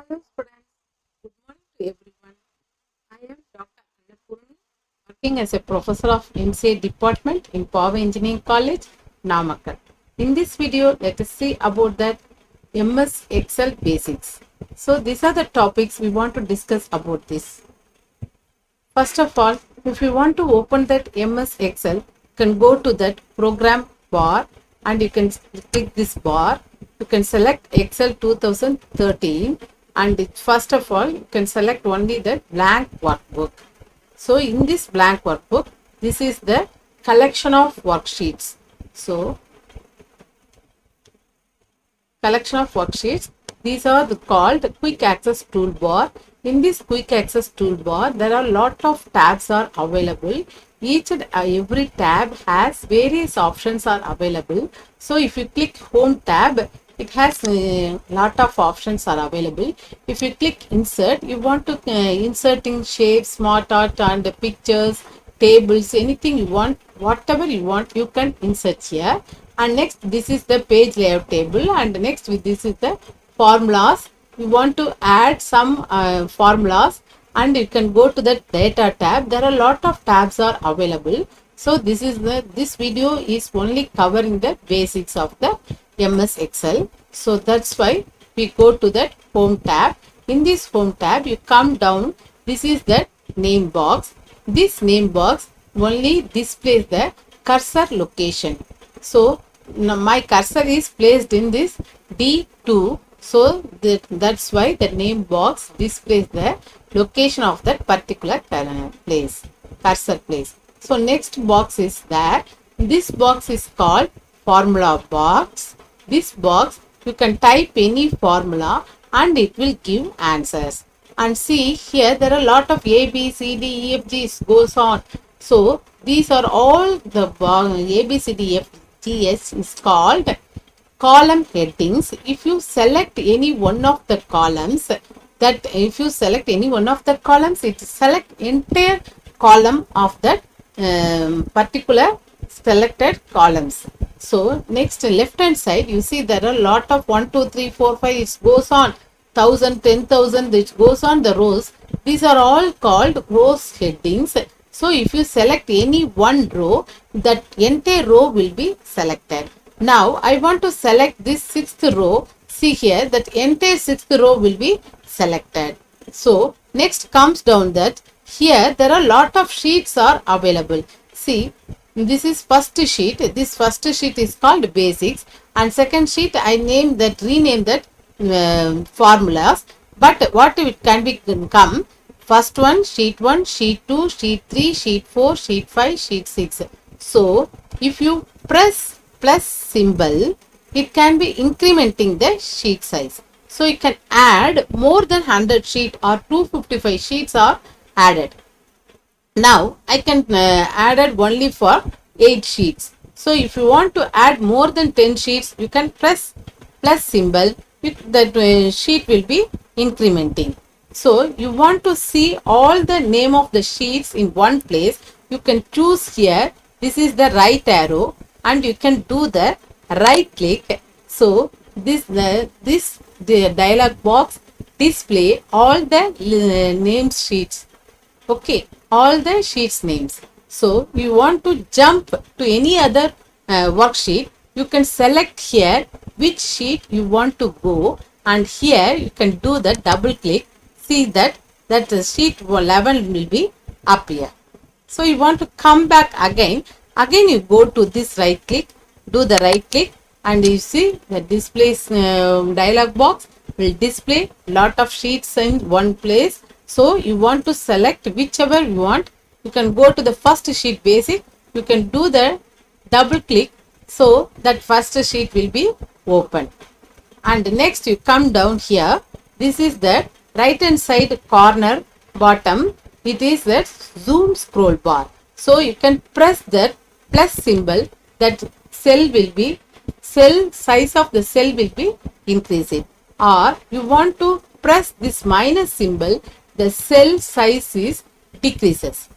Hello students, good morning to everyone. I am Dr. Annapurni, working as a professor of MCA department in Power Engineering College, Namakkal. In this video, let us see about that MS Excel basics. So these are the topics we want to discuss about this. First of all, if you want to open that MS Excel, you can go to that program bar and you can click this bar. You can select Excel 2013 and first of all, you can select only the blank workbook. So in this blank workbook, this is the collection of worksheets. So collection of worksheets. These are called quick access toolbar. In this quick access toolbar, there are a lot of tabs are available. Each and every tab has various options are available. So if you click home tab, it has a lot of options are available. If you click insert, you want to inserting shapes, smart art and pictures, tables, anything you want, whatever you want, you can insert here. And next, this is the page layout table, and next this is the formulas. You want to add some formulas, and you can go to the data tab. There are a lot of tabs are available. So this video is only covering the basics of the MS Excel. So that's why we go to that home tab. In this home tab, you come down. This is the name box. This name box only displays the cursor location. So now my cursor is placed in this D2. So that's why the name box displays the location of that particular place, cursor place. So next box is there. This box is called formula box. This box you can type any formula and it will give answers. And see here there are a lot of A, B, C, D, E, F, G goes on. So these are all the A, B, C, D, F, G, S is called column headings. If you select any one of the columns, it select entire column of that particular selected columns. So next left hand side, you see there are a lot of 1, 2, 3, 4, 5, it goes on 1000, 10,000, it goes on the rows. These are all called rows headings. So if you select any one row, that entire row will be selected. Now I want to select this sixth row. See here that entire sixth row will be selected. So next comes down that here there are a lot of sheets are available. See, this is first sheet. This first sheet is called basics, and second sheet I rename that formulas. But what it can become? First one, sheet 1, sheet 2, sheet 3, sheet 4, sheet 5, sheet 6. So if you press plus symbol, it can be incrementing the sheet size. So you can add more than 100 sheet or 255 sheets are added. Now I can add only for 8 sheets. So if you want to add more than 10 sheets, you can press plus symbol. That sheet will be incrementing. So you want to see all the name of the sheets in one place. You can choose here. This is the right arrow, and you can do the right click. So this the dialog box display all the names sheets. Okay, all the sheets names. So you want to jump to any other worksheet, you can select here which sheet you want to go, and here you can do the double click. See that sheet 11 will be up here. So you want to come back again you go to this right click, do the right click, and you see the displays dialog box will display lot of sheets in one place. So you want to select whichever you want. You can go to the first sheet basic. You can do the double click. So that first sheet will be open. And next you come down here. This is the right hand side corner bottom. It is that zoom scroll bar. So you can press that plus symbol. That cell size of the cell will be increasing. Or you want to press this minus symbol, the cell size is decreases.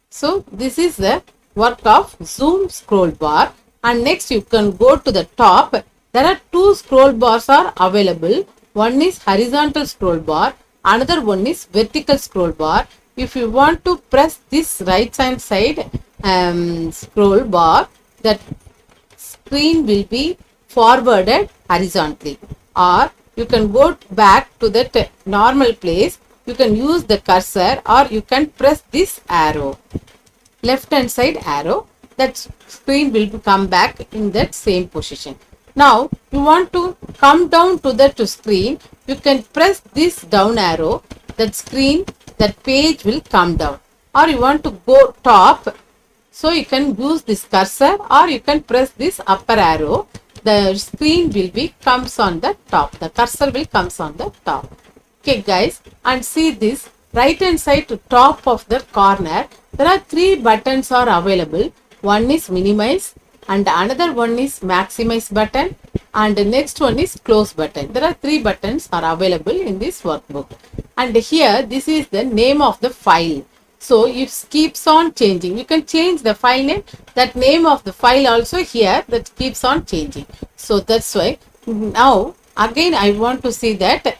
So this is the work of zoom scroll bar. And next you can go to the top. there are two scroll bars are available. One is horizontal scroll bar, another one is vertical scroll bar. If you want to press this right hand side scroll bar, that screen will be forwarded horizontally, or you can go back to the normal place. You can use the cursor, or you can press this arrow, left hand side arrow, that screen will come back in that same position. Now you want to come down to that screen, you can press this down arrow, that screen, that page will come down. Or you want to go top, so you can use this cursor, or you can press this upper arrow, the screen will be comes on the top, the cursor will comes on the top. Okay guys, and see this right hand side to top of the corner, there are three buttons are available. One is minimize, and another one is maximize button, and the next one is close button. There are three buttons are available in this workbook. And here this is the name of the file. So it keeps on changing. You can change the file name, that name of the file also here, that keeps on changing. So that's why now again I want to see that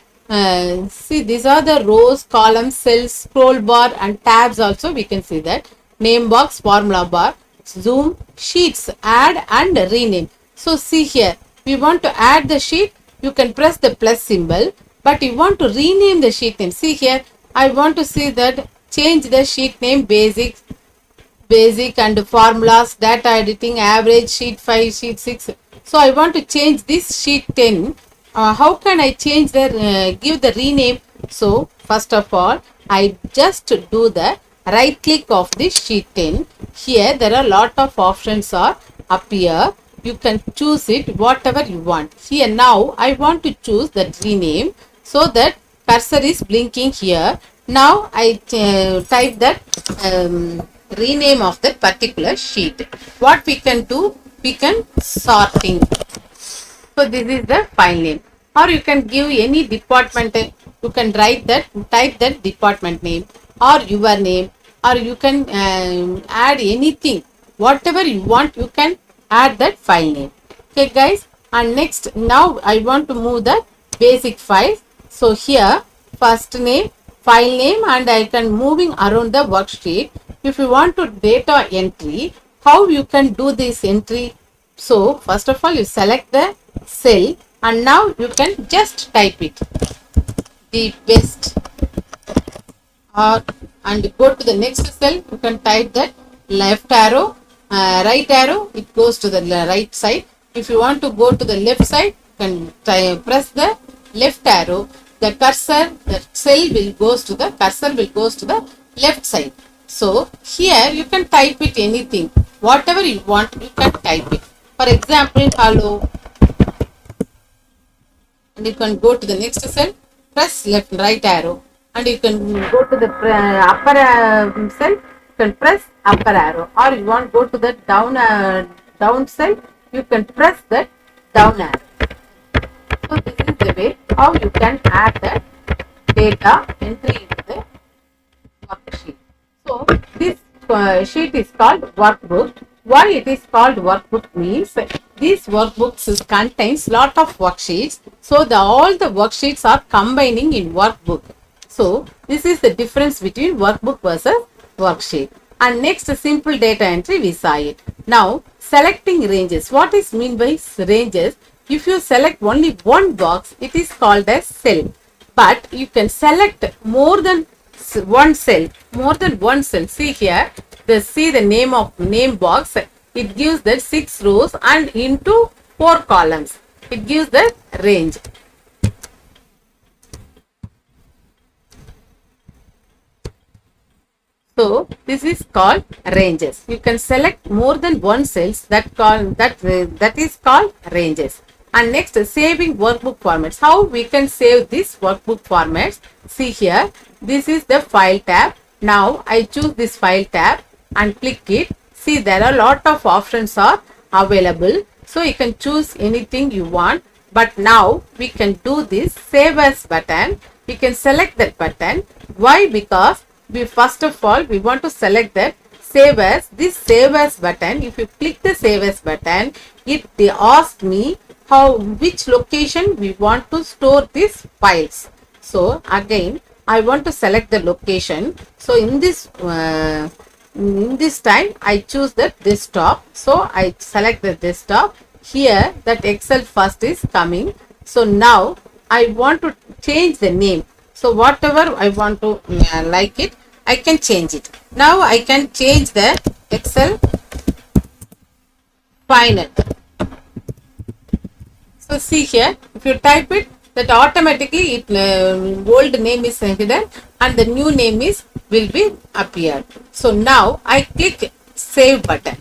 see, these are the rows, columns, cells, scroll bar and tabs also we can see that. Name box, formula bar, zoom, sheets, add and rename. So see here, we want to add the sheet, you can press the plus symbol, but you want to rename the sheet name. See here, I want to see that change the sheet name basic and formulas, data editing, average, sheet 5, sheet 6. So I want to change this sheet 10. How can I change the give the rename? So first of all, I just do the right click of this sheet 10. Here there are lot of options are appear. You can choose it whatever you want. Here now I want to choose the rename, so that cursor is blinking here. Now I type that rename of that particular sheet. What we can do? We can sorting. So this is the file name, or you can give any department. You can write that, type that department name or your name, or you can add anything, whatever you want. You can add that file name. Okay guys, and next now I want to move the basic file. So here first name, file name, and I can moving around the worksheet. If you want to data entry, how you can do this entry? So first of all, you select the cell and now you can just type it, the best, and go to the next cell. You can type that left arrow, right arrow, it goes to the right side. If you want to go to the left side, you can press the left arrow, the cursor, the cell will goes to the cursor will goes to the left side. So here you can type it anything, whatever you want, you can type it. For example, hello, and you can go to the next cell, press left right arrow, and you can go to the upper cell, you can press upper arrow, or you want to go to the down cell, you can press that down arrow. So this is the way how you can add the data entry into the worksheet. So this sheet is called workbook. Why it is called workbook means these workbooks contains lot of worksheets. So all the worksheets are combining in workbook. So this is the difference between workbook versus worksheet. And next, simple data entry, we saw it. Now selecting ranges. What is mean by ranges? If you select only one box, it is called as cell. But you can select more than one cell. See here, see the name of name box. It gives that 6 rows and into 4 columns. It gives the range. So this is called ranges. You can select more than one cells, that is called ranges. And next, saving workbook formats. How we can save this workbook formats? See here, this is the file tab. Now I choose this file tab and click it. See, there are a lot of options are available. So you can choose anything you want. But now we can do this save as button. We can select that button. Why? Because we first of all we want to select that save as. This save as button, if you click the save as button, it asks me which location we want to store these files. So again, I want to select the location. So in this time I choose the desktop. So I select the desktop. Here that Excel first is coming. So now I want to change the name. So whatever I want to like it, I can change it. Now I can change the Excel final. So see here, if you type it, that automatically it old name is hidden and the new name is will be appeared. So now I click save button.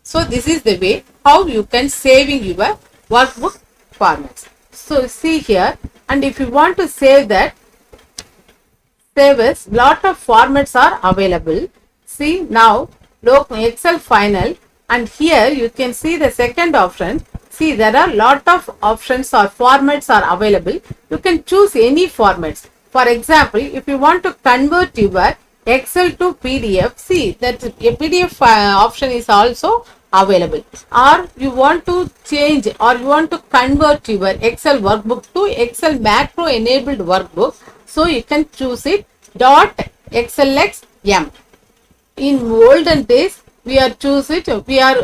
So this is the way how you can saving your workbook formats. So see here, and if you want to save that, save as lot of formats are available. See now look Excel final, and here you can see the second option. See, there are lot of options or formats are available. You can choose any formats. For example, if you want to convert your Excel to PDF, see that a PDF option is also available. Or you want to change or you want to convert your Excel workbook to Excel macro enabled workbook. So you can choose it .xlxm. In olden days, we are choose it, we are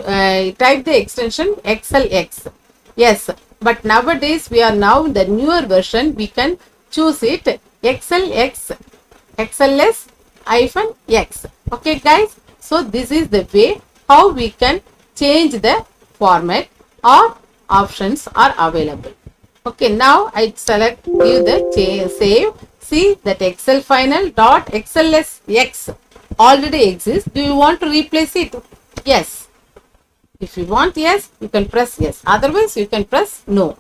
type the extension XLX. Yes, but nowadays we are now the newer version, we can choose it XLX, XLS-X. Okay guys, so this is the way how we can change the format or options are available. Okay, now I select give the save. See that Excel final .xlsx already exists. Do you want to replace it? Yes. If you want yes, you can press yes. Otherwise, you can press no.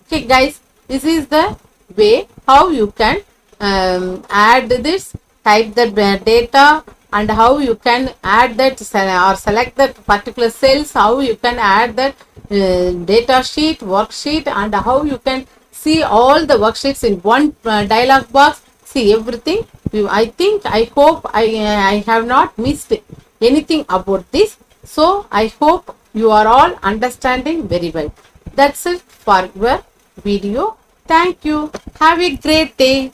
Okay, guys, this is the way how you can add this, type the data, and how you can add that or select that particular cells, how you can add that data sheet, worksheet, and how you can see all the worksheets in one dialog box. See everything. I hope I have not missed anything about this. So I hope you are all understanding very well. That's it for your video. Thank you. Have a great day.